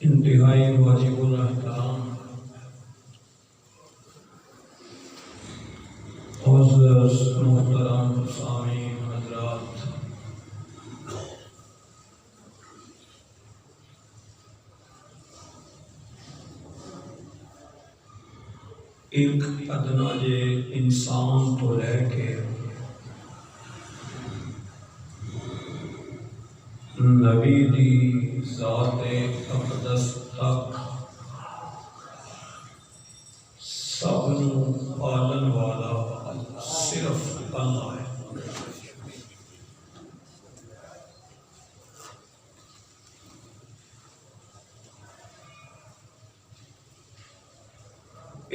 انتہائی واجب الاحترام معزز محترم سامعین حضرات، ایک ادنا جے انسان تو لے کے نبی دی ذات اقدس تک سب نو پالن والا صرف اللہ ہے۔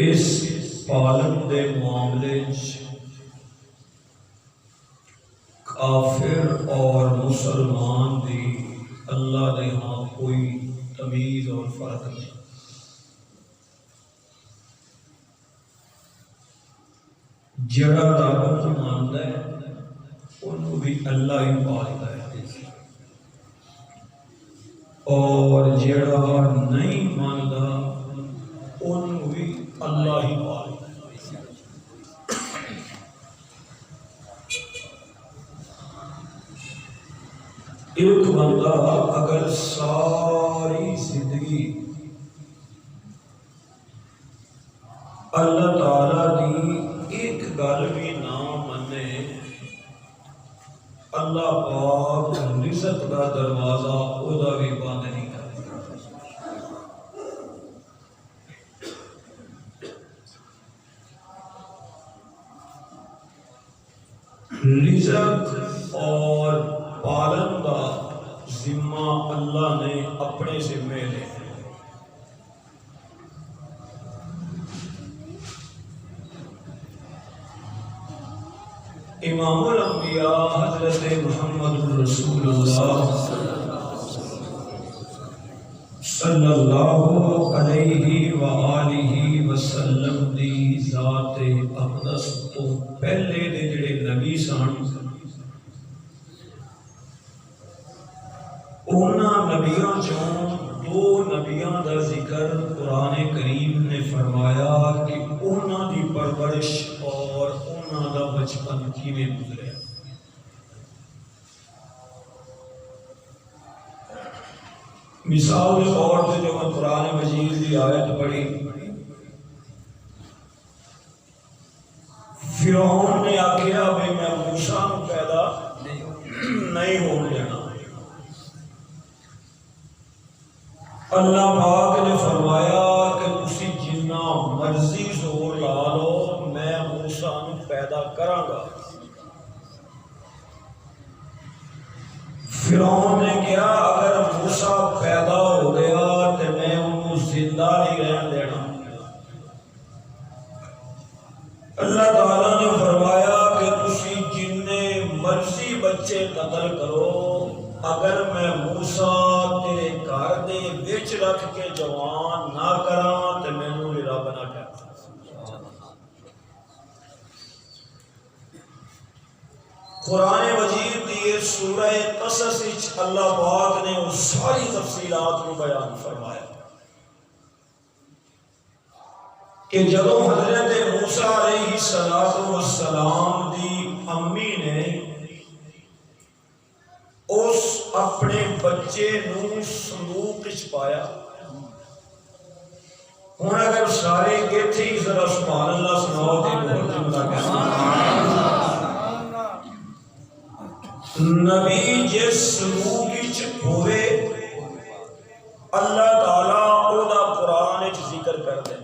اس پالن دے معاملے کافر اور مسلمان دی اللہ دے ہاں کوئی تمیز اور فرق نہیں۔ جڑا رب کو مانتا ہے انہوں بھی اللہ ہی پالتا ہے، اور جڑا نہیں مانتا انہوں بھی اللہ ہی پالتا ہے۔ ایک بندہ اگر ساری زندگی اللہ تعالیٰ دی ایک گل بھی نہ منے، اللہ پاک رزق دا دروازہ او دا بھی بند نہیں کرتا۔ رزق اور پالن کا ذمہ اللہ نے اپنے ذمے لے۔ امام الانبیاء حضرت محمد رسول اللہ صلی اللہ علیہ وآلہ وسلم دی ذات اقدس تو پہلے دے جڑے نبی سن، انہاں نبیاں چوں دو نبیاں دا ذکر قرآن کریم نے فرمایا کہ انہاں دی پرورش اور انہاں دا بچپن کیویں گزریا۔ مثال کے طور پہ جو میں قرآن مجید کی آیت پڑھی، فرعون نے آکھیا بھی میں موسیٰ کو پیدا نہیں ہون دینا، اللہ پاک نے فرمایا کہ تسی جنہ مرضی زور لا لو میں موسیٰ کو پیدا کراں گا۔ فرعون نے کہا اگر موسیٰ پیدا ہو گیا تو میں انہوں زندہ نہیں رہن دینا۔ اللہ تعالیٰ نے فرمایا کہ تسی جننے مرضی بچے قتل کرو، اگر میں موسیٰ تیرے گھر دے وچ رکھ کے جوان نہ کراں تو مینوں بھی رب نہ کہہ۔ قرآن مجید دی سورہ قصص وچ اللہ پاک نے اس ساری تفصیلات کو بیان فرمایا کہ جدوں حضرت موسیٰ علیہ السلام دی امی نے اس اپنے بچے نو صندوق وچ پایا، ہن اگر سارے ایتھے ہی ذرا سبحان اللہ سناؤ تے بہت جملہ کہنا۔ نبی جس صندوق وچ ہوئے اللہ تعالیٰ او دا قرآن وچ ذکر کر دے،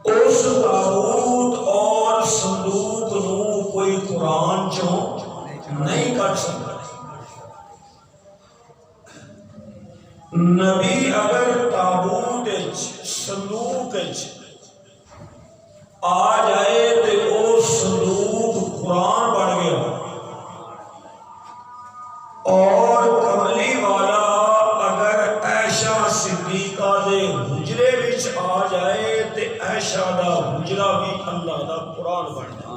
اس تابوت اور صندوق نو کوئی قرآن چوں نہیں کر سکتا۔ نبی اگر تابوت صندوق آ جائے تو وہ صندوق قرآن بن گیا، اور کملی والا اگر عائشہ صدیقہ دے حجرے وچ آ جائے تو عائشہ دا حجرہ بھی اللہ دا قرآن بن جائے۔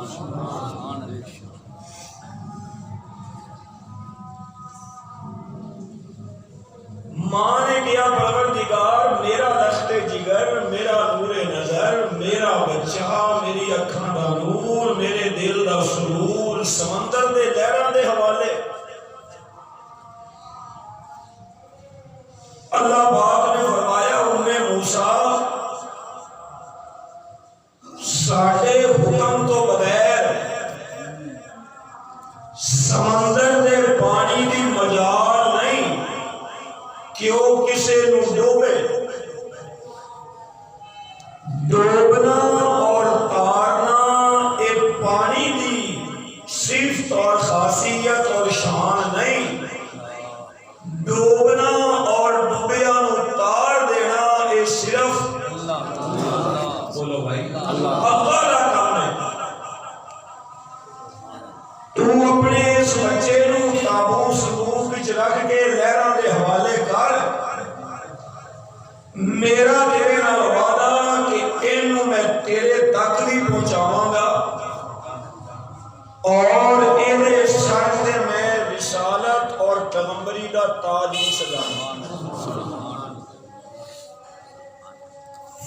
ماں نے کیا پروردگار میرا لخت جگر، میرا نور نظر، میرا بچہ، میری اکھاں دا نور، میرے دل دا سرور سمندر دے لہراں دے حوالے۔ اللہ پاک نے فرمایا موسیٰ ساڈے حکم تو بغیر سمندر دے پانی دی مجال نہیں کہ وہ کسے نو ڈوبے۔ ڈوبنا اور تارنا ایک پانی دی صفت اور خاصیت اور شان نہیں، ڈوبنا اور ڈوبیا نو تار دینا یہ صرف بولو بھائی اللہ کا کام ہے۔ تو اپنے اس بچے نو قابو صندوق وچ رکھ کے لہراں دے حوالے کر، میرا تیرے نال وعدہ کہ اینو میں تیرے تک بھی پہنچاواں گا اور ایدے سر تے میں رسالت اور پیغمبری دا تاج بھی سجاواں۔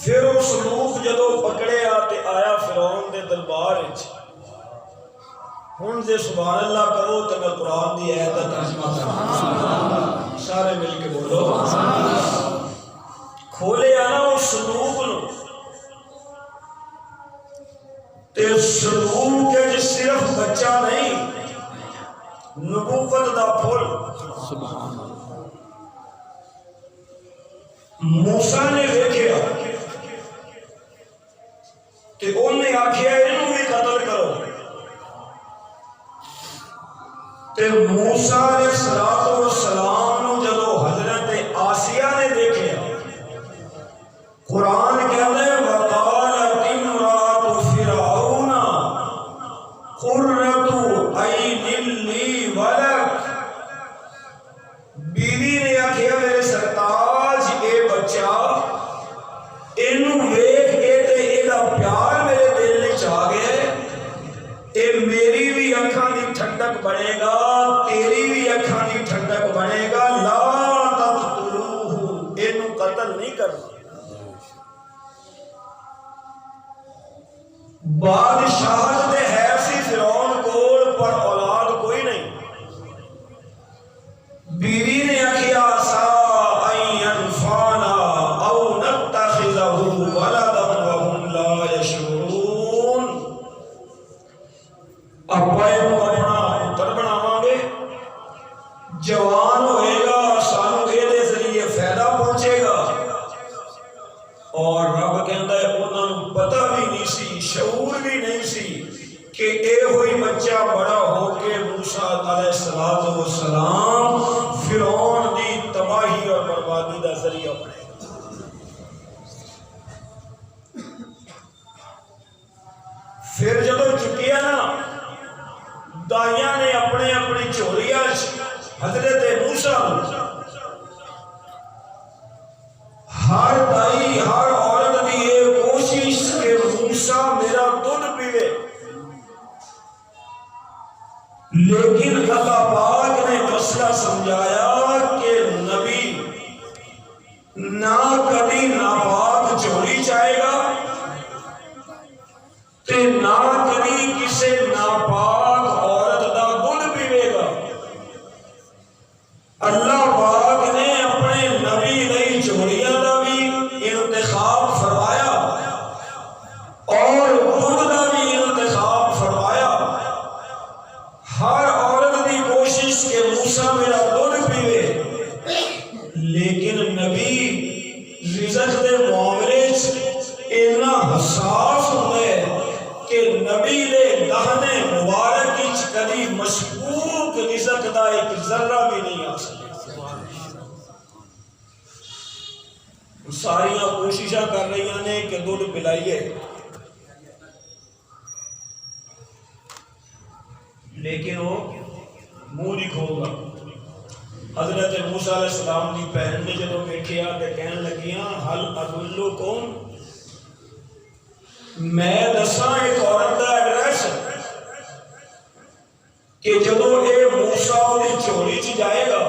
پھر وہ صندوق جدو پکڑیا تے آیا فرعون دے دربار وچ۔ ہن جے سبحان اللہ کرو تے میں قرآن دی آیت دا ترجمہ کراں، سارے مل کے بولو کھولے آنا اس صندوق نو تے صندوق کے صرف بچہ نہیں، نبوت دا پھول موسیٰ نے دیکھیا تے انہیں آکھیا انہوں بھی قتل کرو۔ تے موسیٰ علیہ السلام نو جدو حضرت آسیہ نے دیکھیا، قرآن کہتے ہیں وَقَالَتِ امْرَأَتُ فِرْعَوْنَ قُرَّتُ عَيْنٍ لِّي وَلَكَ، بیوی نے آکھیا میرے سرتاج اے بچہ اینو ویکھ کے تے ایدا پیار میرے دل وچ آ گیا، اے میری بھی اکھاں دی ٹھنڈک بنے گا، تیری بھی اکھاں دی ٹھنڈک بنے گا، لا تقتلوہ، اینو قتل نہیں کرنا۔ بادشاہت دے ہے سی فرعون کول پر اولاد کوئی نہیں۔ بیوی نے آکھیا عسا ان ینفعنا او نتخذہ ولدا وہم لا یشعرون، ابا اینو اپنا پتر بناواں گے، جوان ہوئے گا، سانو دے ذریعے فائدہ پہنچے گا۔ اور رب کہندا ہے انہاں نوں پتہ بھی نہیں سی، شعور بھی نہیں سی کہ اے ہوئی بچہ بڑا ہو کے موسیٰ علیہ السلام فرعون دی تباہی اور بربادی دا ذریعہ بنے گا۔ پھر جدو چکیا نا دائیاں نے اپنے اپنی چوریاں حضرت موسیٰ ہر دائی ہر عورت دی یہ کوشش کہ موسیٰ میرا دودھ پیوے، لیکن اللہ پاک نے مسئلہ سمجھایا کہ نبی نہ کبھی ناپاک چوری چاہے گا تے نہ کبھی کسے ناپاک عورت دا دودھ پیوے گا۔ اللہ پاک نے اپنے نبی لئی چوریاں دا بھی انتخاب فرمایا اور دودھ دا بھی انتخاب فرمایا۔ ہر عورت دی کوشش کہ موسیٰ میرا دودھ پیوے، لیکن نبی رزق دے معاملے اتنا حساس ہوئے کہ نبی دے دہنے مبارک وچ کبھی مشکوک رزق دا ایک ذرہ بھی نہیں آ سکتا۔ ساریاں کوششاں کر رہی ہیں کہ دودھ پلائیے، لیکن وہ منہ نہیں کھول گا۔ حضرت موسیٰ علیہ السلام کی بہن نے جب دیکھیا تے کہنے لگیاں حل ادلکم، میں دساں ایک عورت دا ایڈریس کہ جدو اے موسیٰ دی چوری چ جائے گا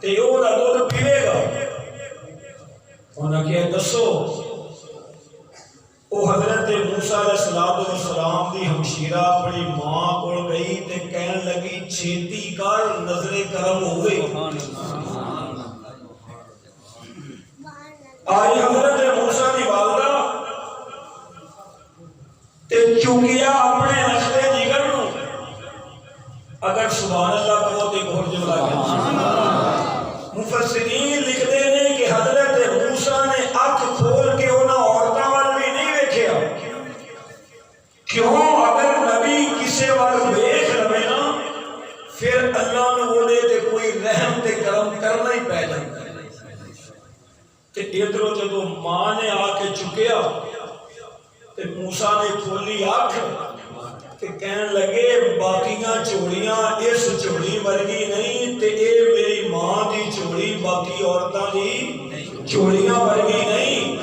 تے او دا دودھ پیوے گا؟ انہاں کہا دسو۔ وہ حضرت موسیٰ علیہ السلام دی ہمشیرہ اپنی ماں کو گئی تے کہن لگی چھیتی کر نظر کرم ہوئے۔ آئی حضرت موسیٰ دی والدہ تے چکیا اپنے نشتے جگر نو، اگر سبحان اللہ کہو تے گھر جملہ گیا۔ مفسرین لکھتے ہیں کہ حضرت موسیٰ نے اکھ کھول کے انہاں عورتاں وال بھی نہیں ویکھیا۔ کیوں؟ اگر نبی کسے وال ویکھ لوے نا پھر اللہ نے بولے تے کوئی رحم تے کرم کرنا ہی پہ جاتا ہے۔ تے ادھروں جدو ماں نے آ کے چکیا تے موسیٰ نے کھولی آنکھ تے کہن لگے باقیاں چوڑیاں اس چوڑی ورگی نہیں تے اے میری ماں دی چوڑی باقی عورتاں دی چوڑیاں ورگی نہیں،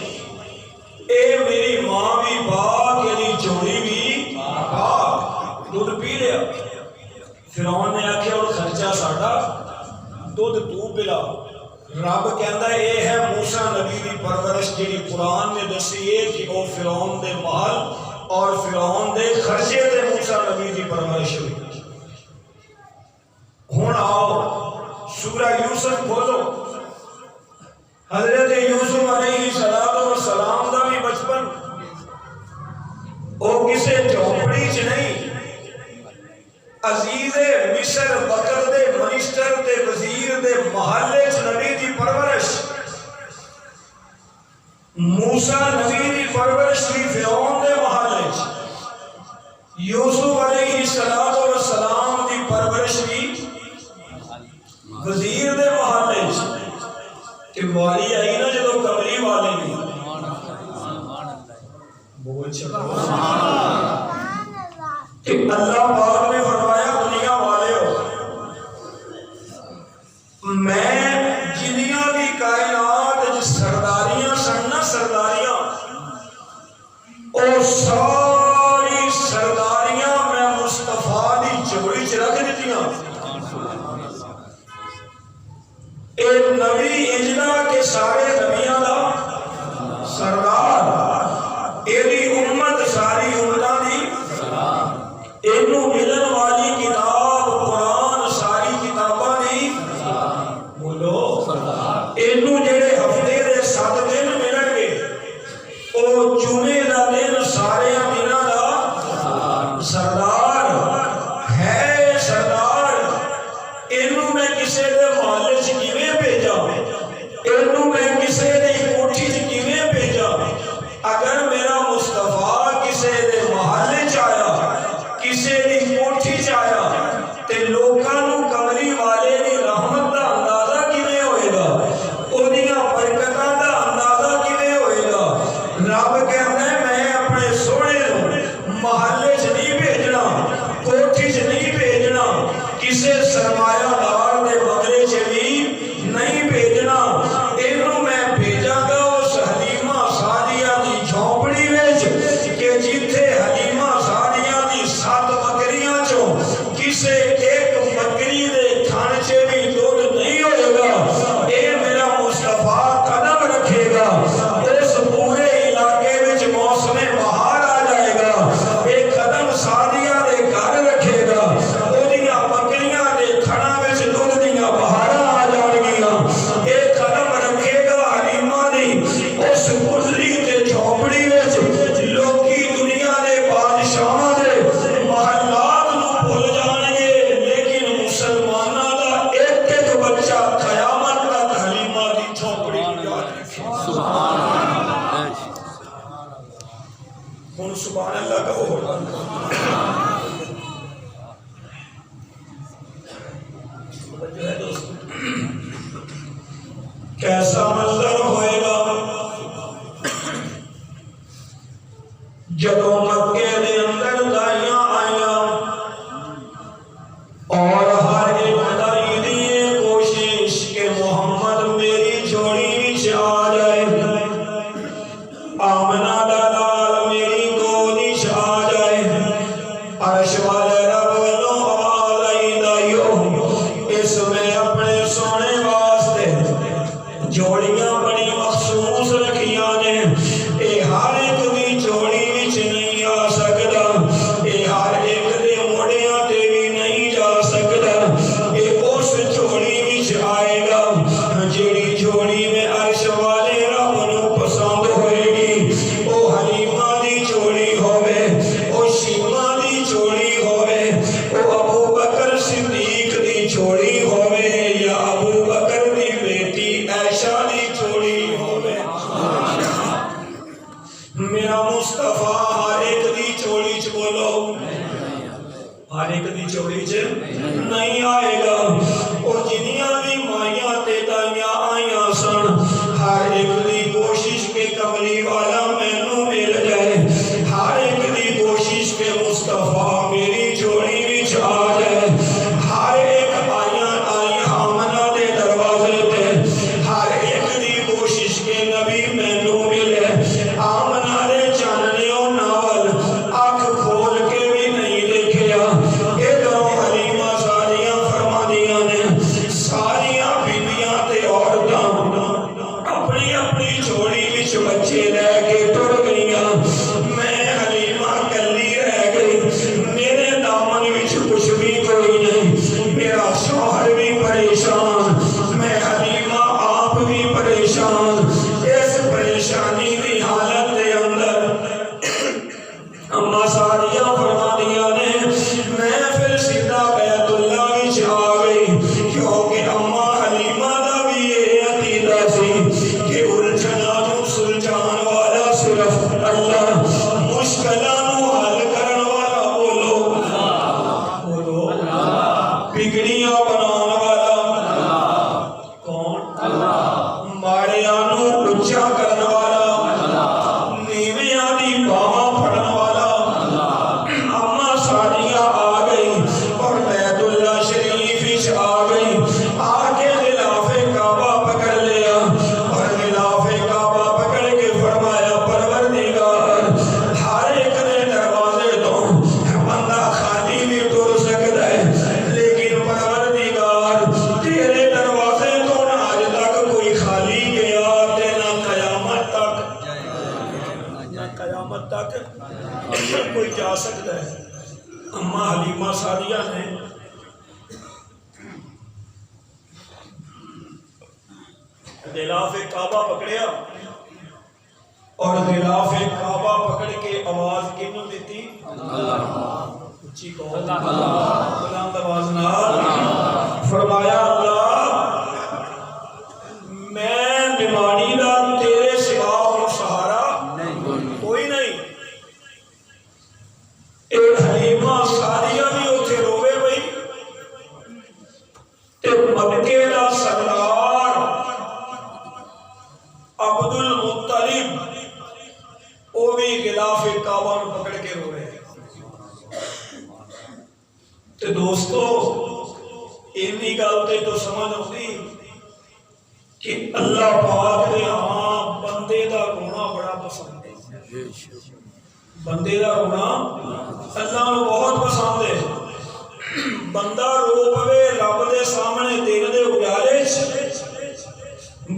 اے میری ماں بھی پاک یعنی چوڑی بھی پاک۔ دودھ پی لیا۔ فرعون نے آکھیا اور خرچہ ساڈا، دودھ تو پلا۔ رب کہندا اے ہے موسیٰ نبی دی پرورش جڑی قرآن نے دسی ہے کہ وہ فرعون دے محل اور فرعون دے خرچے تے موسیٰ نبی دی پرورش ہوئی۔ ہن آؤ سورہ یوسف کھولو۔ حضرت یوسف علیہ السلام دا بھی بچپن وہ کسے جھونپڑی چ نہیں، عزیز مصر وقت دے منسٹر تے وزیر دے محلے چ نبی دی پرورش، موسیٰ نبی دی پرورش بھی فرعون دے محلے چ، یوسف علیہ السلام دی پرورش بھی وزیر دے محلے چ۔ کہ والی آئی نا جدو کملی والے بھی بہت کہ اللہ پاک نے فرمایا دنیا والے ہو، میں جنیاں بھی کائنات سرداریاں سن نا سرداریاں، اور ساری سرداریاں میں مصطفیٰ دی چوڑی چ رکھ دیتیاں۔ ایک نبی اجلا کے سارے نبیاں دا سردار، ایدی امت ساری امتاں دی، اینو ملن والی کتاب قرآن ساری کتاباں دی، بولو اینو جڑے ہفتے دے 7 دن ملن گے او جمعے دا دن سارے دناں دا سردار ہے۔ سردار اینو میں کسے دے محلے چ کیویں بھیجا، اینو میں کسے دی کوٹھی چ کیویں بھیجا؟ اگر میرا مصطفیٰ کسے دے محلے چ آیا، کسے دی کوٹھی چ آیا تے لوکاں نو کملی والے دی رحمت دا اندازہ کیویں ہوئے گا، اودیاں برکتاں دا اندازہ کیویں ہوئے گا؟ رب کہندا ہے میں اپنے سونے نو محلے چ نہیں بھیجنا، کوٹھی چ نہیں بھیجنا، کسے سرمایہ دار دے بغلے چ بھی نہیں بھیجنا، اینو میں بھیجاں گا اس حلیمہ سعدیہ دی جھونپڑی وچ کہ جتھے حلیمہ سعدیہ دی 7 بکریاں چوں کسے ایک بکری دے تھن چ بھی دودھ نہیں ہوئے گا، اے میرا مصطفیٰ قدم رکھے گا، اس پورے علاقے وچ موسم بہار آ جائے گا، ایک قدم سعدیہ دے گھر رکھے گا، اودیاں بکریاں دے تھناں وچ دودھ دیاں بہاراں آ جان گیاں، ایک قدم رکھے گا حلیمہ دی اس گزری تے جھونپڑی وچ لوکی دنیا دے بادشاہاں دے محلات نو بھول جان گے، لیکن مسلماناں دا ایک ایک بچہ قیامت تک حلیمہ دی جھونپڑی نو یاد رکھے۔ ہن سبحان اللہ کا کیسا منظر ہوئے گا جب مکے دے اندر دائیاں آئیاں اور ہر ایک دائی دیئے کوشش کہ محمد میری جوڑی وچ آ جائے، آمنہ دا لال میری گودی وچ آ جائے، ہر ایک دی چوڑی چ نہیں آئے گا۔ اور جنیاں بھی مائیاں تے دائیاں آئیاں سن، ہر ایک دی کوشش کے کملی والا مینوں مل جائے، ہر ایک دی کوشش کے مصطفیٰ میری جوڑی وچ آ جائے، ہر ایک آئی آمنہ دے دروازے تے، ہر ایک دی کوشش کے نبی مینوں ملے، آمنہ دے چاننیوں ناول آنکھ کھول کے بھی نہیں دیکھیا۔ ادھروں حلیمہ ساریاں فرماندیاں نے، ساریاں بیبیاں تے عورتاں اپنی اپنی جوڑی وچ بچے لے کے ٹر گئیاں، میں حلیمہ کلی رہ گئی، میرے دامن وچ کچھ بھی کوئی نہیں، میرا شوہر بھی پریشان، میں حلیمہ آپ بھی پریشان۔ اس پریشانی دی حالت دے اندر اما ساریاں فرماندیاں نے، میں پھر سیدھا بیت اللہ وچ آ گئی، کیونکہ اما حلیمہ دا بھی یہ عقیدہ سی کہ الجھنا نوں سلجھان والا صرف اللہ، مشکلاں نوں حل کرن والا بولو بگڑیاں بنان والا کون؟ ماڑیاں نوں اونچا کرن والا، نیویاں دی باواں پھڑن والا۔ اما ساریاں آ گئی اور بیت اللہ شریف وچ آ گئی، آ کے غلاف کعبہ پکڑ لیا اور غلاف کعبہ پکڑ کے فرمایا پروردگار، ہر ایک دے دروازے تو بندہ خالی بھی ٹر سکتا ہے، لیکن پروردگار تیرے دروازے تو آج تک کوئی خالی گیا تے نہ قیامت تک کوئی جا سکتا ہے۔ اما حلیمہ ساریہ نے غلاف کعبہ پکڑیا اور غلاف کعبہ پکڑ کے آواز کینوں دیتی؟ اچھی کہو بلند آواز نال فرمایا، اللہ میں بیماری دا تیرے سوا اور سہارا کوئی نہیں۔ ایک حلیمہ ساریہ بھی اتھے روے بھئی، تے مکے دا سردار عبد المطلب وہ بھی غلاف کعبہ نوں پکڑ کے رو رہے ہیں۔ تے دوستو اینی گل تے تو سمجھ آتی کہ اللہ پاک نے ہاں بندے دا رونا بڑا پسند ہے، بندے دا رونا اللہ نوں بہت پسند ہے۔ بندہ رو پوے رب دے سامنے دل دے اجالے چ،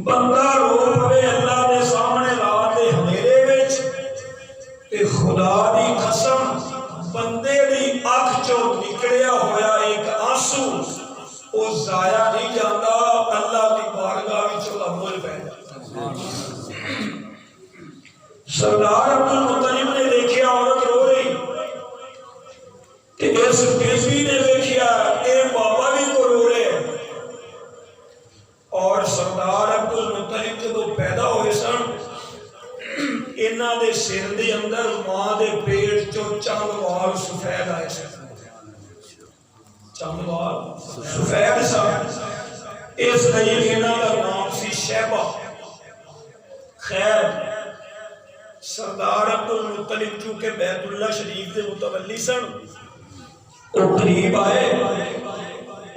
بندہ رو پوے اللہ دے سامنے رات دے ہنیرے وچ، تے خدا دی قسم بندے دی اکھ چوں نکلیا ہویا ایک آنسو او ضائع نہیں جاتا، اللہ دی بارگاہ وچ امول پہ جاتا۔ سردار عبد المطلب نے دیکھیا عورت رو رہی، کہ اس بیوی نے دیکھیا اے بابا بھی کو رو رہے، اور سردار عبد المطلب جب پیدا ہوئے سن، انہاں دے سر دے اندر ماں دے پیٹ چوں چند وال سفید آئے سن، چند وال سفید سن، اس لیے انہاں دا نام سی شیبہ۔ خیر سردار عبد المطلب چونکہ بیت اللہ شریف دے متولی سن، وہ قریب آئے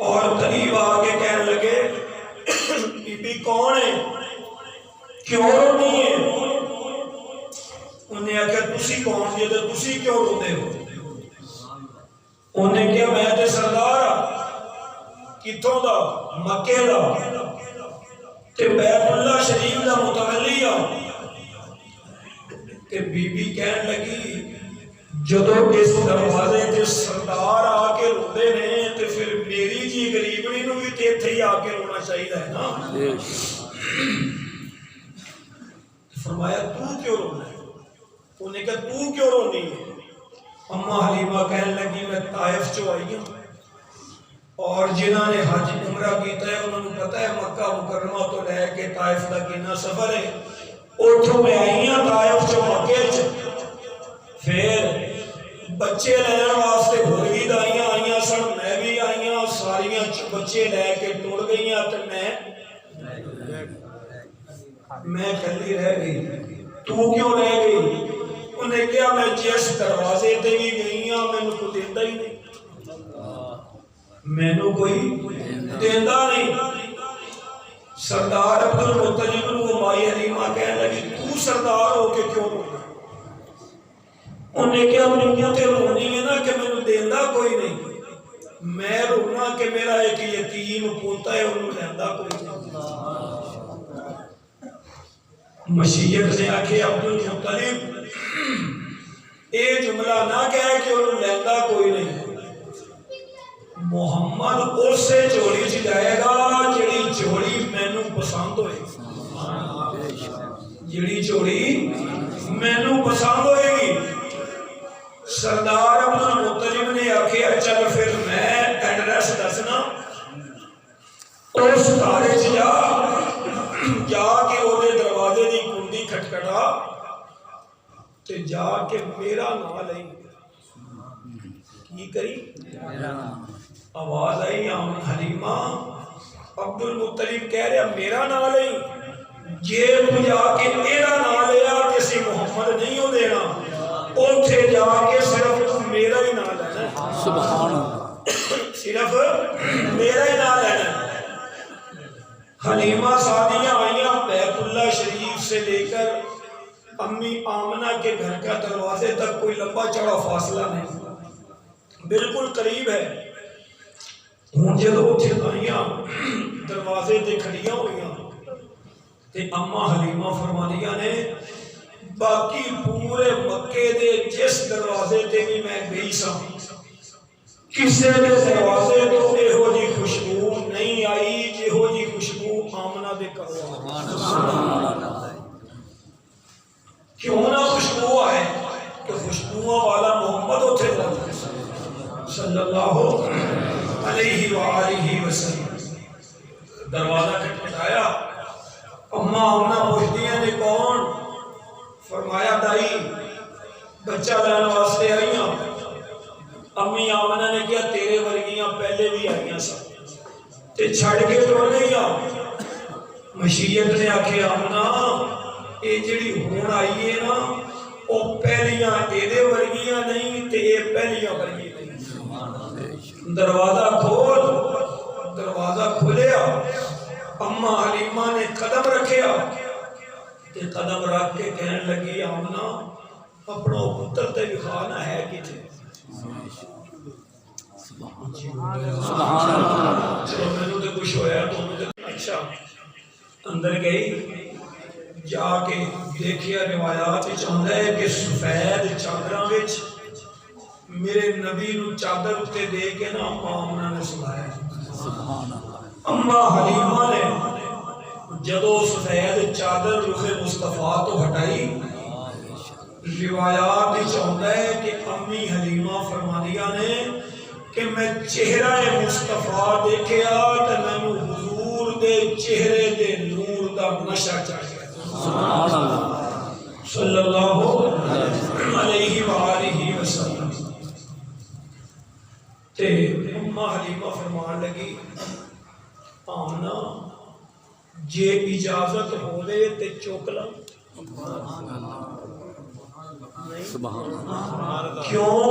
اور قریب آگے کہنے لگے، بی بی کون ہے، کیوں رونی ہے؟ انہیں آکھا تسی کون جی تے تسی کیوں روندے ہو؟ انہیں کہا میں تے سردار کتھوں دا؟ مکے دا تے بیت اللہ شریف دا متولی آ۔ کہ بی بی کہن لگی جدو اس دروازے تے سردار آ کے روندے نے تے پھر میری جی غریبنی نو بھی تے تھے ہی آ کے رونا چاہیے ہے نا۔ فرمایا تو کیوں رونا ہے؟ انہیں کہا تو کیوں رونی ہے؟ اما حلیمہ کہنے لگی میں طائف چو آئی ہوں، اور جنہاں نے حج عمرہ کیتا ہے انہوں نے پتہ ہے مکہ مکرمہ تو لے کے طائف دا کتنا سفر ہے، اوتھوں میں آئی ہیں طائف چو مکے چ، پھر بچے لین واسطے ہور بھی دائیاں آئیاں سن، میں بھی آئیاں، ساریاں بچے لے کے ٹر گئیاں تے میں کلی رہ گئی۔ تو کیوں رہ گئی؟ انہیں کہا میں جس دروازے تے بھی گئی ہاں مینوں کوئی دیندا ہی نہیں، مینوں کوئی دیندا نہیں۔ سردار عبدالمطلب نو مائی حلیمہ کہنے لگی تو سردار ہو کے کیوں رونا؟ انہیں کہا دنیا تے رونی ہے نا کہ مینوں دیندا کوئی نہیں، میں رونا کہ میرا ایک یتیم پوتا ہے انہوں لیندا کوئی نہیں۔ مشیت نے آکھے عبدالمطلب اے جملہ نہ کہے کہ انہوں لیندا کوئی نہیں، محمد اس سے جوڑی چ جائے گا جڑی جوڑی مینوں پسند ہوئے، جڑی جوڑی مینوں پسند ہوئے گی۔ سردار عبدالمطلب نے آکھیا چل پھر میں ایڈریس دسنا، اس تارے چ جا کے وہ دروازے دی کنڈی کھٹکھٹا تے جا کے میرا نام لئی، کی کری؟ آواز آئی حلیمہ عبدالمطلب کہہ رہا میرا نام لئی، جے تو جا کے میرا نام لیا کسی محمد نہیں ہو دینا، اوتھے جا کے صرف میرا ہی نام لینا، سبحان اللہ، صرف میرا ہی نام لینا۔ حلیمہ سعدیہ آئیاں بیت اللہ شریف سے لے کر امی آمنہ کے گھر کا دروازے تک کوئی لمبا چوڑا فاصلہ نہیں، بالکل قریب ہے۔ ہوں جدو اتھے آئیاں دروازے تے کھڑیاں ہوئیاں تے اما حلیمہ فرمانیاں نے باقی پورے مکے دے جس دروازے تے بھی میں گئی سا کسے دے دروازے تو ایہو جی خوشبو نہیں آئی جہو جی خوشبو آمنہ دے کرو۔ کیوں نہ خوشبو آئے کہ خوشبو والا محمد اتھے صلی اللہ علیہ وآلہ وسلم۔ دروازہ کھٹکھٹایا، اما آمنہ پوچھتیاں نے کون؟ فرمایا دائی بچہ لین واسطے آئیاں۔ امی آمنہ نے کیا تیرے ورگیاں پہلے بھی آئیاں سا تے چھڑ کے ٹر گئیاں۔ مشیت نے آکھے آمنہ اے جڑی ہون آئیے نا او پہلیاں ایدے ورگیاں نہیں تے اے پہلیاں ورگیاں نہیں۔ دروازہ کھول، دروازہ کھولیا، اما حلیمہ نے قدم رکھیا تے قدم رکھ کے کہنے لگی آمنہ اپنا پتر تے بخانا ہے کتنے؟ سبحان اللہ، چلو میں نے تے کچھ ہویا تو اچھا اندر گئی، جا کے دیکھیا روایات چاہتا ہے کہ سفید چادراں وچ میرے نبی نو چادر اتے دے کے نا اما آمنہ نے سلایا۔ اما حلیمہ نے جدو سفید چادر رخ مصطفیٰ تو ہٹائی، روایات چاہتا ہے کہ امی حلیمہ فرمانیہ نے کہ میں چہرہ مصطفیٰ دیکھیا تو میں نے حضور دے چہرے دے نور دا نشہ چاہیا صلی اللہ علیہ وآلہ وسلم۔ تے اما حلیمہ فرمان لگی آمنہ جے اجازت ہوئے تے چوکلا، کیوں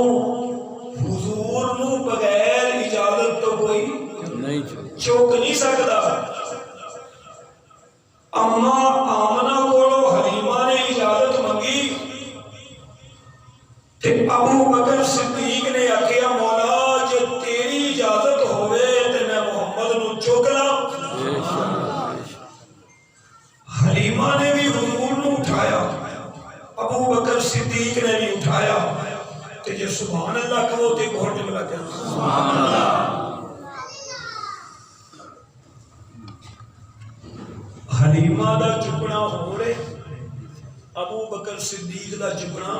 حضور نو بغیر اجازت تو کوئی چوک نہیں سکتا۔ اما آمنہ کو حلیمہ نے اجازت منگی تے ابو بکر صدیق نے آکھیا مولا جے تیری اجازت ہوئے تے میں محمد نو چوکلا۔ حلیمہ نے بھی حضور نو اٹھایا، ابو بکر صدیق نے بھی اٹھایا تے جے سبحان اللہ کہو تے بہت جملہ کہنا سبحان اللہ۔ حلیمہ دا چکنا ہو رہے، ابو بکر صدیق دا چکنا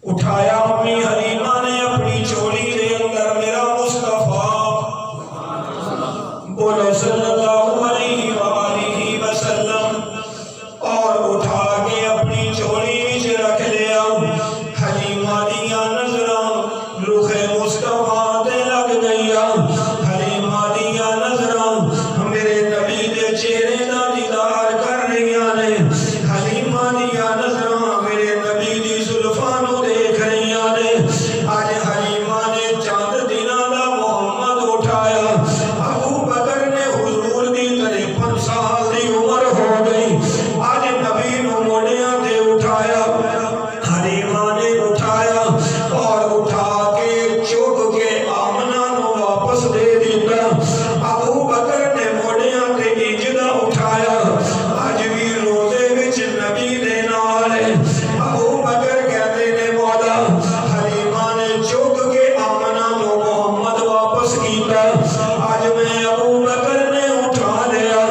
اٹھایا۔ امی حلیمہ نے اپنی چولی دے اندر میرا مصطفیٰ بولو صلی اللہ علیہ وآلہ وسلم اور اٹھا کے اپنی چولی وچ رکھ اٹھایا، حلیمہ نے اٹھایا اور اٹھا کے چک کے آمنہ نو واپس دے دیتا۔ ابو بکر نے موڑیاں تے انجدہ اٹھایا، اج بھی روزے وچ نبی دے نال ہے۔ ابو بکر کہتے نے مولا حلیمہ نے چک کے آمنہ نو محمد واپس کیتا، اج میں ابو بکر نے اٹھا لیا،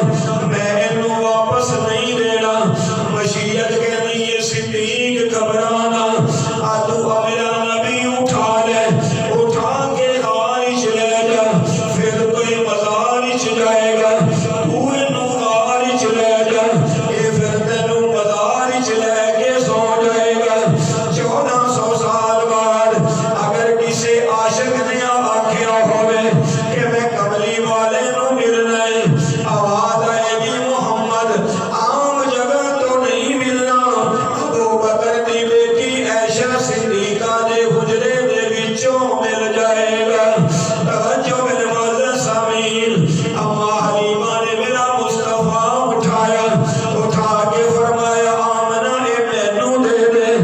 میں انہوں واپس نہیں دینا۔ مشیت کہنی یہ صدیق گھبرانا، آتو میرا نبی اٹھا لے، اٹھا کے غارش لے جا، پھر کوئی مزارش جائے گا، تو انہوں غارش لے جا، یہ پھر تینوں مزارش لے کے سو جائے گا۔ 1400 سال بعد اگر کسی عاشق نے آکھیا ہوئے کہ میں کملی والے نو ملنا ہے، آواز آئے گی محمد عام جگہ تو نہیں ملنا، ابو بکر دی بیٹی عائشہ صدیقہ دے حجرے دے وچوں مل جائے گا۔ توجہ میرے معزز سامعین، اما حلیمہ نے میرا مصطفیٰ اٹھایا، اٹھا کے فرمایا آمنہ اے مینوں دے دے،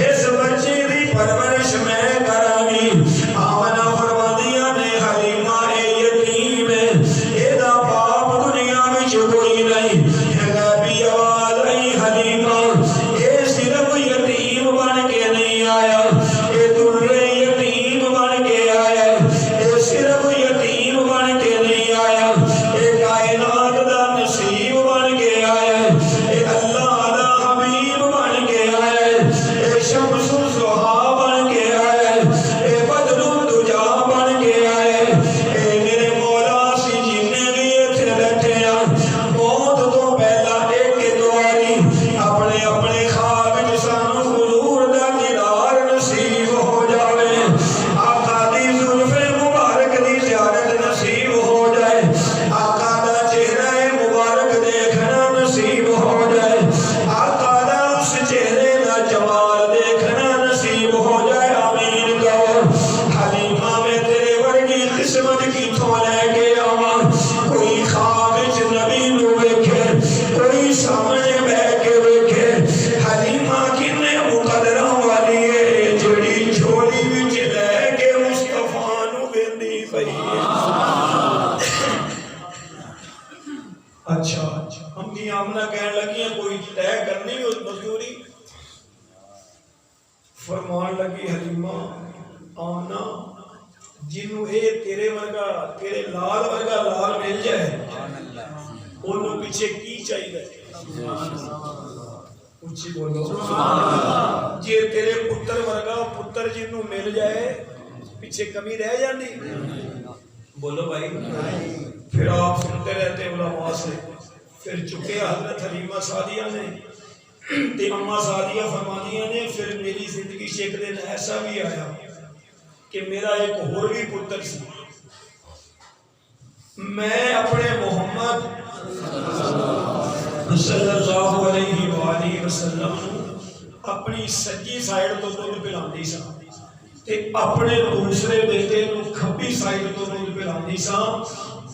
اس بچے دی پرورش میں کراں گی۔ آمنہ فرماندیاں نے حلیمہ اے یتیم ہے، اے دا باپ دنیا وچ کوئی نہیں۔ غیبی آواز آئی حلیمہ اے صرف یتیم بن کے نہیں آیا، اے درے یتیم بن کے آیا، اے صرف یتیم بن کے نہیں آیا، اے کائنات دا نصیب بن کے آیا، اے اللہ دا حبیب بن کے آیا، اے شمس الضحیٰ بن کے آیا، اے بدر الدجا بن کے آیا۔ اے میرے مولا سی جننے بھی اتھے بیٹھے ہیں، موت تو پہلا ایک دواری اپنے اپنے خواب وچ سانو حضور دا دیدار نصیب ہو جاوے، آقا دی زلف مبارک دی زیارت نصیب ہو جائے، آقا دا چہرہ مبارک دیکھنا نصیب ہو جائے، آقا دا اس چہرے دا جمال دیکھنا نصیب ہو جائے۔ آمین کہو۔ حلیمہ میں تیرے ورگی قسمت کی تھو لے کے آواں، کوئی خواب وچ نبی نو ویکھے، کوئی سامنے بہ کے ویکھے۔ حلیمہ کنے مقدراں والی ہے، جڑی جھولی وچ لے کے مصطفیٰ نو ویندی پئی ہے۔ اچھا امی آمنہ کہنے لگی ہیں کوئی طے کرنی اس مزدوری؟ فرمان لگی حلیمہ آمنہ جنہوں اے تیرے ورگا تیرے لال ورگا لال مل جائے انہوں پیچھے کی چاہیے؟ اچھی بولو جی تیرے پتر ورگا پتر جنہوں مل جائے پیچھے کمی رہ جاندی؟ بولو بھائی۔ پھر آپ سنتے رہتے علماء سے، پھر چکے حضرت حلیمہ سعدیہ نے تے اماں سعدیہ فرمانیاں نے پھر میری زندگی سے ایک دن ایسا بھی آیا کہ میرا ایک اور بھی پتر سی، میں اپنے محمد صلی اللہ علیہ وآلہ وسلم اپنی سجی سائیڈ تو دودھ پلاندی سا تے اپنے دوسرے بیٹے نو کھبی سائیڈ تو دودھ پلاندی سا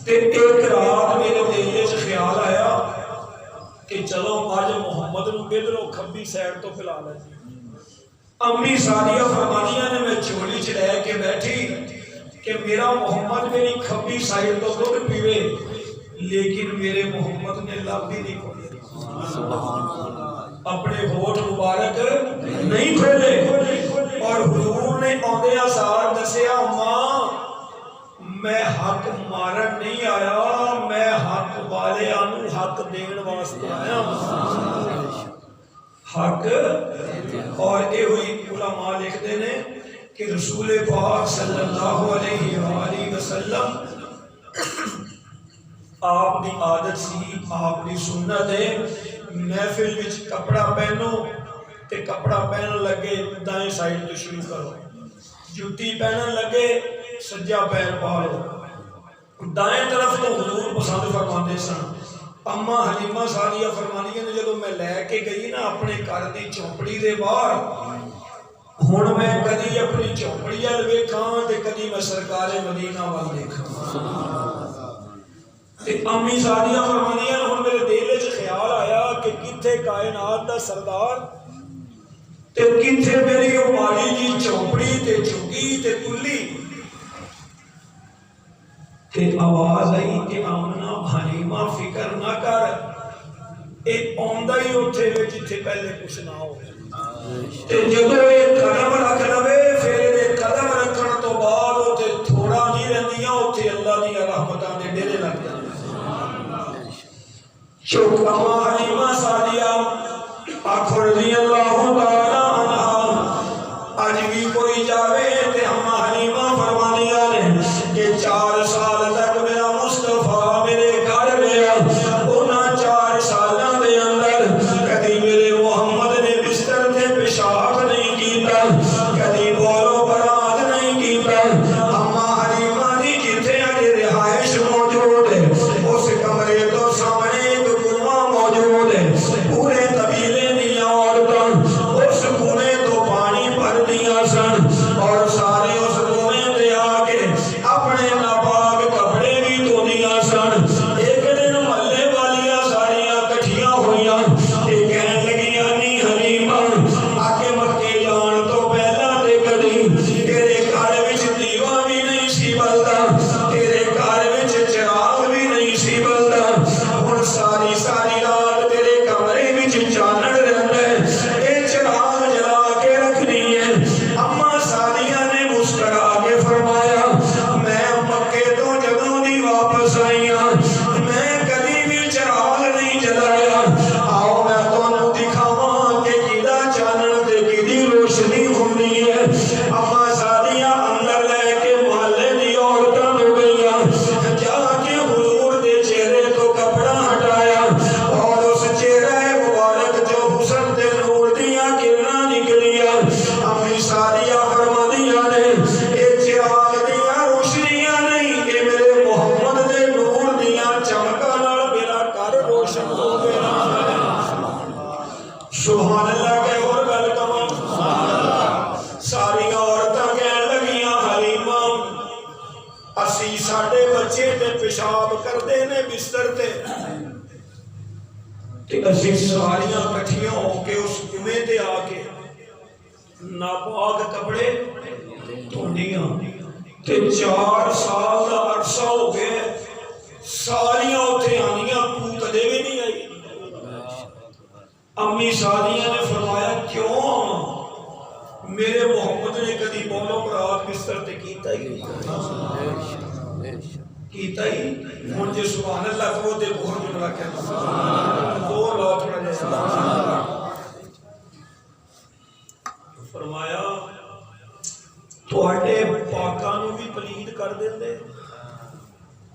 تے ایک رات میرے دل وچ خیال آیا کہ چلو آج محمد نو ادھروں کھبی سائیڈ تو پلا لیں۔ امی سعدیہ فرمانیاں نے میں چولی چ رہ کے بیٹھی کہ میرا محمد میری کھبی سائیڈ تو دودھ پیوے، لیکن میرے محمد نے لب بھی نہیں کھولے، اپنے ہونٹ مبارک نہیں کھولے، اور حضور نے آندے آثار دسیا ماں میں حق مارن نہیں آیا، میں حق والے آنو حق دین واسطے آیا حق۔ اور اے ہوئی علماء لکھتے ہیں کہ رسول پاک صلی اللہ علیہ وآلہ وسلم آپ دی عادت سی، آپ دی سنت ہے، محفل وچ کپڑا پہنو تے کپڑا پہنن لگے دائیں سائیڈ تو شروع کرو، جوتی پہنن لگے سجا پیر پاؤ، دائیں طرف تو حضور پسند فرماندے سن۔ اما حلیمہ سعدیہ فرمانیاں نے جدوں میں لے کے گئی نا اپنے گھر دی چوپڑی دے باہر، ہن میں کدی اپنی چوپڑی ول ویکھاں تے کدی میں سرکار مدینہ ول دیکھاں۔ تے امی سعدیہ فرمانیاں ہن میرے دل وچ خیال آیا کہ کتھے کائنات دا سردار تے کتھے میری او ماڑی جی چوپڑی تے چگی تے کلی تے آواز آئی کہ آمنہ حلیمہ فکر نہ کر اے آمدہ ہی اتھے وے جتھے پہلے کچھ نہ ہو تے جدو اے قدم رکھ لوے پھر اے قدم رکھن تو بعد اتھے تھوڑا نہیں رہندیاں اتھے اللہ دی رحمتاں دے ڈیرے لگ جاندے چوک اما حلیمہ سعدیہ آخر رضی اللہ تعالیٰ عنہ آج بھی کوئی جاوے تے اما حلیمہ فرمانیاں نے کہ 4 سال تک میرا مصطفیٰ میرے گھر رہا انہاں 4 سالاں دے اندر کدی میرے محمد نے بستر تے پیشاب نہیں کیتا کدی بولو برات نہیں کیتا اما حلیمہ دی جتھے اج رہائش موجود ہے اس کمرے تو سامنے ایک کنواں موجود ہے پورے قبیلے دیا عورتاں اس کنویں تو پانی بھر دیا سن اور سارے اس کنویں تے آ کے اپنے ناپاک کپڑے بھی دھو دیا سن ایک دن محلے والیاں ساریاں کٹھیاں ہوئیاں تے کہن لگیاں نی حلیمہ آگے مکے جان تو پہلا تے کدی تیرے گھر وچ دیوا بھی نہیں سی بلدا تیرے گھر وچ چراغ بھی نہیں سی بلدا ہن ساری رات تیرے کمرے وچ چانن رہندا ہے اے چراغ جلا کے رکھنی ہے اما سعدیہ نے مسکرا کے فرمایا میں مکے تو جدوں دی واپس آئی ہاں میں کدی بھی چراغ نہیں جلایا آؤ میں تانوں دکھاواں کہ کیدا چانن تے کیدی روشنی ہوندی ہے اما سعدیہ اندر لے کے محلے دی عورتاں نو گئیاں جا کے حضور دے چہرے تو کپڑا ہٹایا اور اس چہرے مبارک جو حسن تے نور دیاں کرناں نکلیاں امی سعدیہ فرماندیاں نے اے چراغ دیاں روشنیاں نہیں اے میرے محمد دے نور دیاں چمکاں نال میرا گھر روشن ہو گیا سبحان اللہ کہ اور گل کواں ساری عورتاں کہن لگیاں حلیمہ اسی ساڈے بچے تے پیشاب کردے نے بستر تے اسی ساریاں کٹھیاں ہو کے اس کنویں تے آ کے ناپاک کپڑے دھوندیاں تے 4 سال دا عرصہ ہو گئے ساریاں اتھے آنیاں تو کدے بھی نہیں آئی امی سعدیہ نے فرمایا کیوں میرے محمد نے کدی بولو برات بستر تے کیتا ہی ہن جے سبحان اللہ کو تے بہت جملہ کہنا زور لاؤ تھوڑا جیسا فرمایا تواڈے پاکاں نو بھی پلید کر دیندے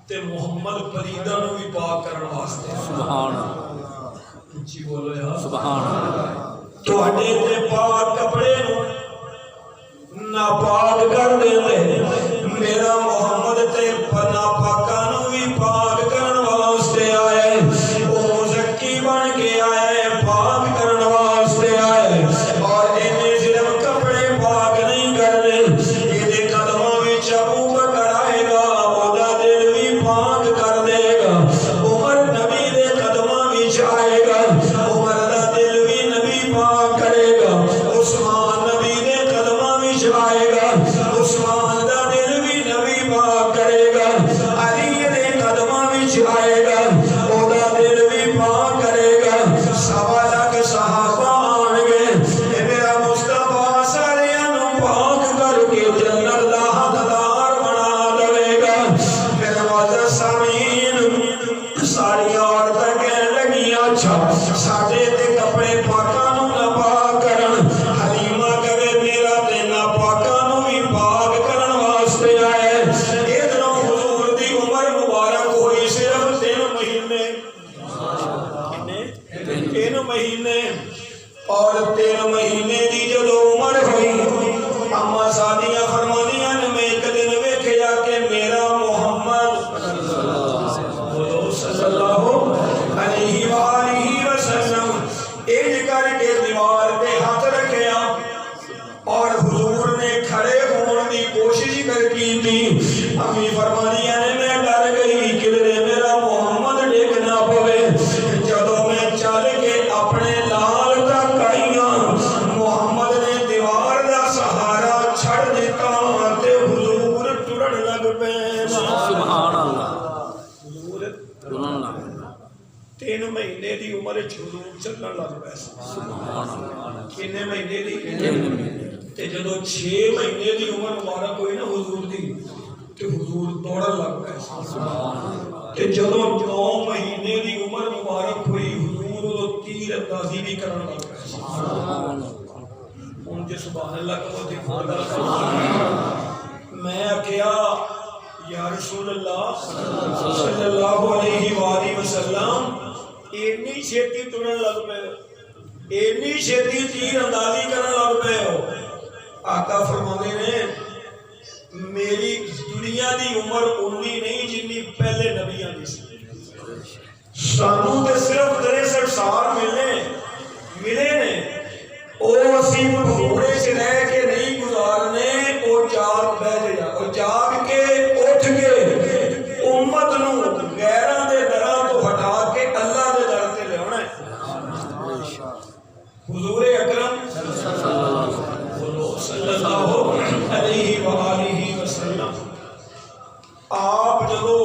تے محمد پلیداں نو بھی پاک کرن واسطے سبحان اللہ جی بولو یا سبحان اللہ تواڈے تے پاک کپڑے نو ناپاک کر دیندے میرا محمد تے ناپاکاں نو بھی پاک کرن واسطے آئے او مزکی بن کے آئے پاک کرن واسطے آئے اور انہیں صرف کپڑے پاک نہیں کرنے یہ قدموں وچ ابو بکر آئے گا اودا دل بھی پاک کر دے گا عمر نبی دے قدموں وچ آئے گا عمر دا دل بھی نبی پاک کرے گا عثمان نبی دے قدموں وچ آئے گا عثمان دا دل بھی نبی پاک کرے گا علی دے قدموں وچ آئے گا اودا دل بھی پاک کرے گا 1.25 لاکھ صحابہ آن گے اے میرا مصطفیٰ ساریاں نو پاک کر کے جنت دا حقدار بنا دے گا پھر واجہ سامین ساری عورتاں کہن لگیاں اچھا ساڈے تے کپڑے پاکاں نو نہ پاک کرن حلیمہ کہے میرا تے نہ پاکاں نو بھی پاک کرن واسطے آئے ادھروں حضور دی عمر مبارک ہوئی صرف 3 مہینے 3 مہینے اور 3 مہینے دی جدو عمر ہوئی اما سعدیہ فرمانیاں نے میں ایک دن ویکھیا کہ میرا محمد صلی اللہ علیہ وآلہ وسلم ایج کر کے دیوار پہ ہاتھ رکھیا اور حضور نے کھڑے ہونے کی کوشش کر کی تھی امی فرمانیاں نے میں ڈر گئی کدھر میرا محمد ڈگ نہ پوے جدو میں چل کے اپنے لال تک آئیاں محمد عمر حضور چلن لگ پے کنے مہینے دی تے جدو 6 مہینے دی عمر مبارک ہوئی نا حضور دی تے حضور دوڑن لگ پے تے جدو 9 مہینے دی عمر مبارک ہوئی حضور وہ تیر اندازی بھی کرن لگ پے ان کے سبحان اللہ کا میں کیا یا رسول اللہ صلی اللہ علیہ وآلہ وسلم اینی چھیتی ٹرن لگ پے اینی چھیتی تیر اندازی کرن لگ پے ہو آقا فرمانے نے میری دنیا دی عمر انی نہیں جنی پہلے نبیاں دی سانو تے صرف 63 سال ملے نے او اسی بھوڑے سے رہ کے نہیں گزارنے او جاگ بیٹھ جا او جاگ کے اٹھ کے امت نو غیراں دے دراں تو ہٹا کے اللہ دے در تے لے آنا ہے حضور اکرم صلی اللہ علیہ وآلہ وسلم آپ جدو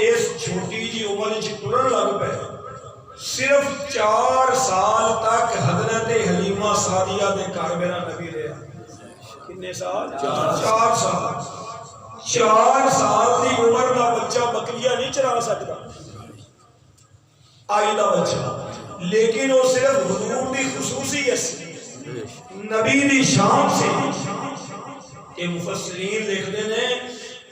اس چھوٹی جی عمر وچ ٹرن لگ پے صرف 4 سال تک حضرت حلیمہ سعدیہ دے گھر میرا نبی رہا کتنے سال 4 سال 4 سال دی عمر دا بچہ بکریاں نہیں چرا سکتا آئی دا بچہ لیکن وہ صرف حضور دی خصوصیت نبی دی شان سے کہ مفسرین لکھتے نے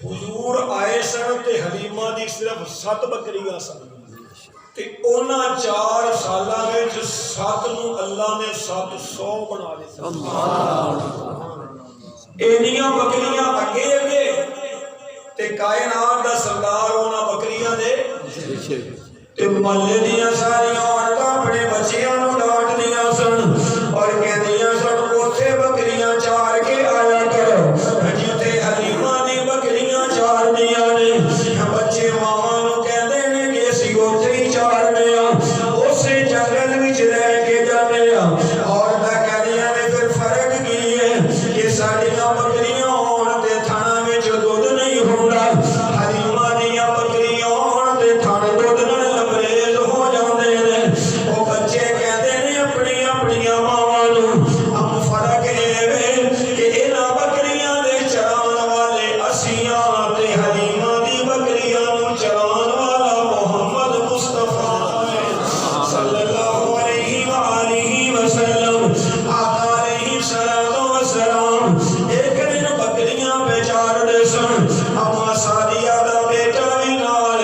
حضور آئے سن تے حلیمہ دی صرف 7 بکریاں سن تے اونا 4 سالہ وچ 7 نو اللہ نے 700 بنا دیتا اینیاں بکریاں اگے تے کائنات دا سردار اونا بکریاں دے تے محلے دیاں ساریاں عورتاں اپنے بچیاں نو ڈانٹ دیاں سن اور کہندیاں سن اوتھے بکریاں چار کے آیا کرو جتے حلیمہ دی بکریاں چار دیاں نے بچے ماما نو کہندے نے کہ اسی اوتھے ہی چار دیا اسے جنگل وچ رہ کے جانے اور دا کہندیاں نے پھر فرق کی ہے کہ ساڈیاں بکریاں ہون تے تھانا وچ دودھ نہیں ہوندا حلیمہ دیاں بکریاں ہون تے تھانے دودھ نال لبریز ہو جاندے نے او بچے کہندے نے اپنی اپنی ماواں نو ہم فرق اے کہ انہاں بکریاں دے چران والے اسیاں تے حلیمہ دی بکریاں نو چران والا محمد مصطفیٰ صلی اللہ علیہ وآلہ وسلم آقا علیہ السلام ایک دن بکریاں بیچار دے سن اما سعدیہ دا بیٹا بھی نال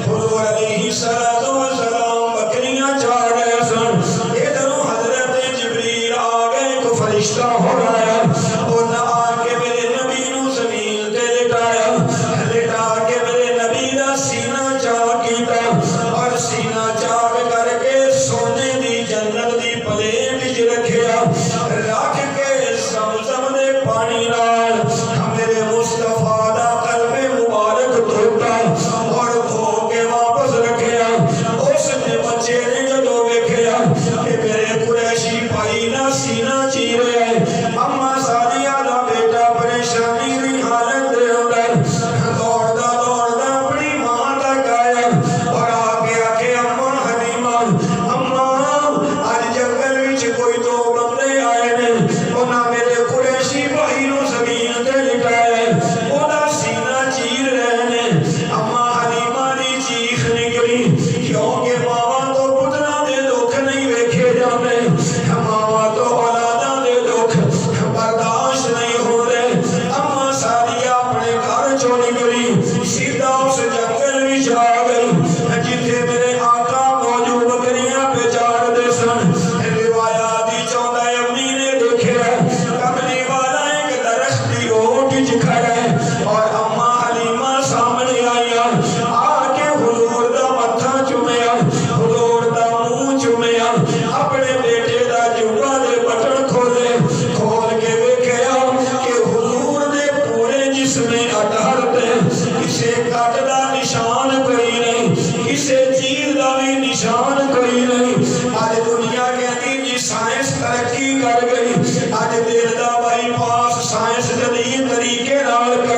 حضور علیہ السلام بکریاں چار گئے سن ادھروں حضرت جبریل آ گئے کو فرشتہ ہو رہا اور نہ آ کے میرے نبی نو زمین تے لٹایا لٹا کے میرے نبی دا سینہ چاک کیتا اور سینہ چاک کر کے سونے دی جنت دی پلیٹ وچ رکھیا رکھ کے زمزم دے پانی نال میرے مصطفیٰ دا قلب مبارک دھوتا اور دھو کے واپس رکھیا اس نے بچے نے جدو ویکھیا کہ میرے قریشی بھائی دا سینہ چیر ہے اما سعدیہ دا بیٹا پریشانی دی حالت دے اندر دوڑدا اپنی ماں تک آیا اور آ کے آکھے اما حلیمہ اما آج جنگل وچ کوئی 2 بندے آئے نے انہاں میرے قریشی بھائی نو زمین تے لٹایا اودا سینہ چیر رہے نے اما حلیمہ دی چیخ نکلی کیونکہ ماواں تو پتراں دے دکھ نہیں ویکھے جاندے ماواں تو اولاداں دے دکھ برداشت نہیں ہوندے اما سعدیہ اپنے گھر چوں نکلی سیدھا اس جنگل وچ آ گئی جتھے میرے آقا موجود بکریاں بیچار دے سن روایات دی چوندا امی نے دیکھیا کملی والا ایک درخت دی اوٹ وچ کھڑا ہے اور اما حلیمہ سامنے آیا آ کے حضور دا متھا چومیا حضور دا منہ چومیا اپنے بیٹے دا جوڑا دے بٹن کھولے کھول کے ویکھیا کہ حضور دے پورے جسم اٹہر تے کسے کٹ دا نشان کوئی نہیں کسے چیر دا بھی نشان کوئی نہیں آج دنیا کہتی جی سائنس ترقی کر گئی آج دل دا بائی پاس سائنس جدید طریقے نال کر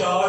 4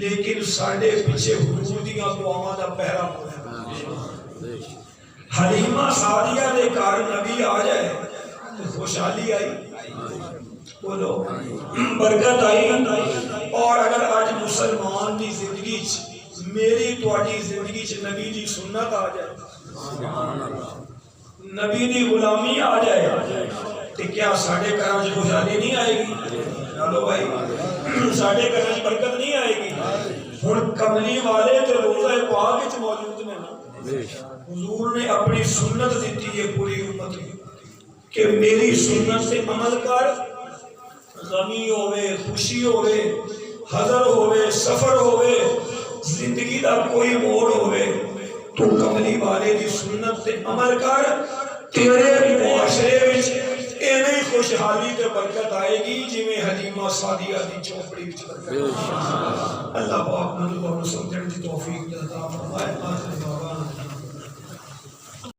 لیکن ساڈے پیچھے حضور دیاں دعاواں دا پہرا ہویا۔ حلیمہ سعدیہ دے گھر نبی آ جائے تو خوشحالی آئی، بولو برکت آئی۔ اور اگر آج مسلمان دی زندگی میری تواڈی زندگی چ نبی دی سنت آ جائے، نبی دی غلامی آ جائے تو کیا ساڈے گھراں چ خوشحالی نہیں آئے گی؟ چلو بھائی ساڈے گھراں چ برکت نہیں آئے گی؟ ہن کملی والے تے روزہ پاک وچ موجود نے نا، حضور نے اپنی سنت دیتی ہے پوری امت کہ میری سنت سے عمل کر، غمی ہوئے خوشی ہوئے حضر ہوئے سفر ہوئے زندگی دا کوئی موڑ ہوئے تو کملی والے دی سنت سے عمل کر، تیرے معاشرے وچ ایویں خوشحالی تے برکت آئے گی جویں حلیمہ سعدیہ دی چوپڑی وچ برکت۔ اللہ پاک نے تانوں سمجھن دی توفیق عطا فرمائے۔